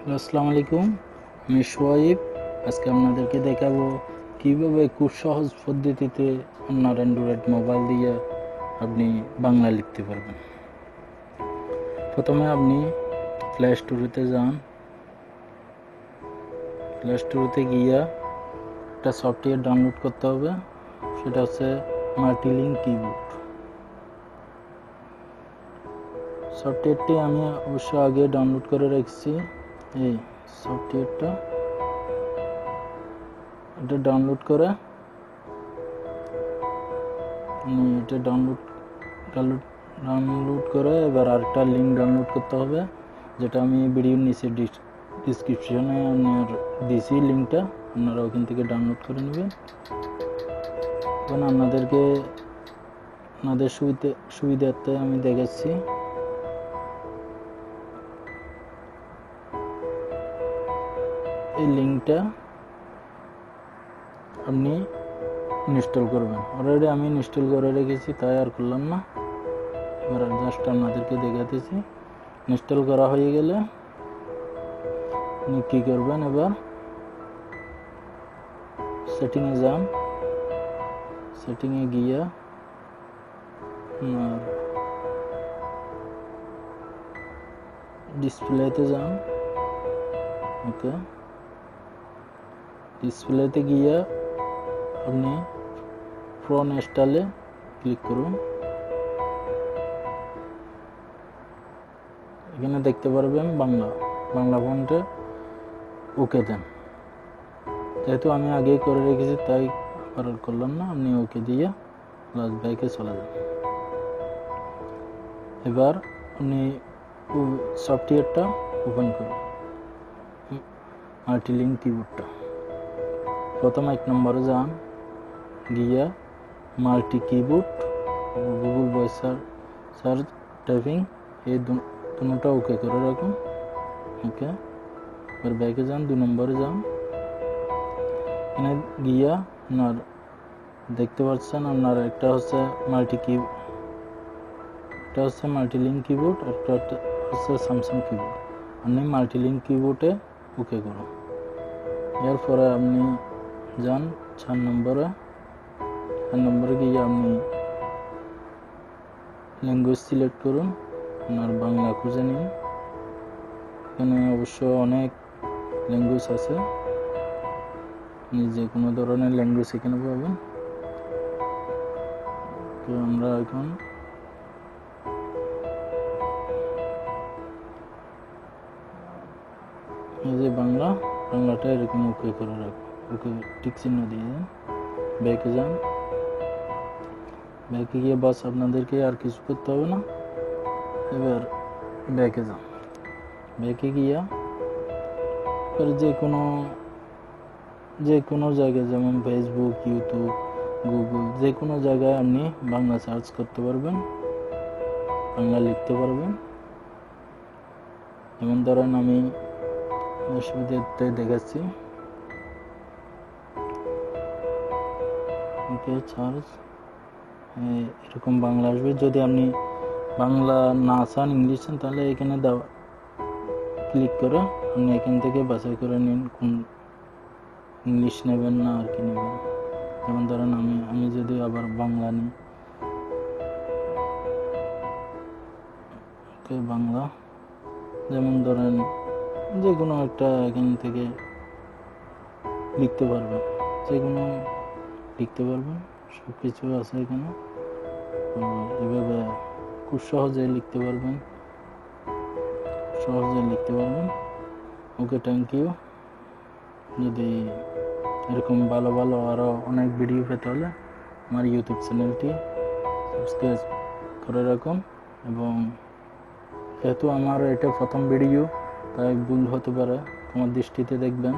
আসসালামু আলাইকুম, আমি সোহাইব। আজকে আপনাদেরকে দেখাবো কিভাবে খুব সহজ পদ্ধতিতে আপনার অ্যান্ড্রয়েড মোবাইল দিয়ে আপনি বাংলা লিখতে পারবেন। প্রথমে আপনি প্লে স্টোরেতে যান। প্লে স্টোরেতে গিয়ে একটা সফটওয়্যার ডাউনলোড করতে হবে, সেটা হচ্ছে মাল্টিলিঙ্ক কিবোর্ড। সফটওয়্যারটি আমি অবশ্য আগে ডাউনলোড করে রেখেছি। এই সফটওয়্যারটা এটা ডাউনলোড করে এটা ডাউনলোড করে এবার আরেকটা লিঙ্ক ডাউনলোড করতে হবে, যেটা আমি ভিডিওর নিচে ডিসক্রিপশনে আপনার দিছি লিঙ্কটা, আপনারা ওখান থেকে ডাউনলোড করে নেবেন। এখন আপনাদের সুবিধার্থে আমি দেখাচ্ছি। এই লিঙ্কটা আপনি ইনস্টল করবেন। অলরেডি আমি ইনস্টল করে রেখেছি, তাই আর করলাম না। এবার জাস্ট আপনাদেরকে দেখাতেছি। ইনস্টল করা হয়ে গেলে আপনি কী করবেন, এবার সেটিংয়ে যান। সেটিংয়ে গিয়ে আপনার ডিসপ্লেতে যান। ওকে, ডিসপ্লেতে গিয়ে আপনি ফ্রন্ট ইনস্টলে ক্লিক করুন। এখানে দেখতে পারবেন বাংলা ফন্টে ওকে দেন। যেহেতু আমি আগেই করে রেখেছি তাই আর করলাম না, আপনি ওকে দিয়ে প্লাস ব্যাকে চলে যান। এবার আপনি সফটওয়্যারটা ওপেন করুন, মাল্টিলিঙ্ক কিবোর্ডটা। প্রথম 1 নম্বরে যান, গিয়ে multi keyboard Google voice search typing এই দুটোটা ওকে করে রাখুন। ওকে, এবার ব্যাকে যান, 2 নম্বরে যান। এখানে গিয়া আপনার দেখতে পাচ্ছেন আপনার একটা হচ্ছে মাল্টিলিঙ্ক কিবোর্ড, একটা হচ্ছে স্যামসাং কিবোর্ড। আপনি মাল্টিলিঙ্ক কিবোর্ডে ওকে করুন। এরপরে আপনি যান 4 নম্বরে গিয়ে আপনি ল্যাঙ্গুয়েজ সিলেক্ট করুন, আপনার বাংলা খুঁজে নিন। এখানে অবশ্য অনেক ল্যাঙ্গুয়েজ আছে, আপনি যে কোনো ধরনের ল্যাঙ্গুয়েজ এখানে পাবেন। তো আমরা এখন এই যে বাংলাটা এরকম ওকে করে রাখুন। ওকে টিক চিহ্ন দিয়ে দেন, ব্যাকে যান। ব্যাকে গিয়ে বাস আপনাদেরকে আর কিছু করতে হবে না। এবার ব্যাকে যান। ব্যাকে গিয়া যে কোনো জায়গায়, যেমন ফেসবুক, ইউটিউব, গুগল, যে কোনো জায়গায় আপনি বাংলা সার্চ করতে পারবেন, বাংলা লিখতে পারবেন। যেমন ধরেন আমি সুবিধাতে দেখাচ্ছি। ওকে, সার্চ এরকম বাংলা আসবে। যদি আপনি বাংলা না চান, ইংলিশ চান, তাহলে এখানে ক্লিক করে আপনি এখান থেকে বাছাই করে নিন কোন ইংলিশ নেবেন না আর কি নেবেন। যেমন ধরেন আমি যদি আবার বাংলা নিই, বাংলা, যেমন ধরেন যে কোনো একটা এখান থেকে লিখতে পারবেন, সব কিছু আছে এখানে। এভাবে খুব সহজে লিখতে পারবেন। ওকে, থ্যাংক ইউ। যদি এরকম ভালো আরও অনেক ভিডিও পেতে হলে আমার ইউটিউব চ্যানেলটি সাবস্ক্রাইব করে রাখুন। এবং যেহেতু আমার এটা প্রথম ভিডিও, তাই ভুল হতে পারে, তোমার দৃষ্টিতে দেখবেন।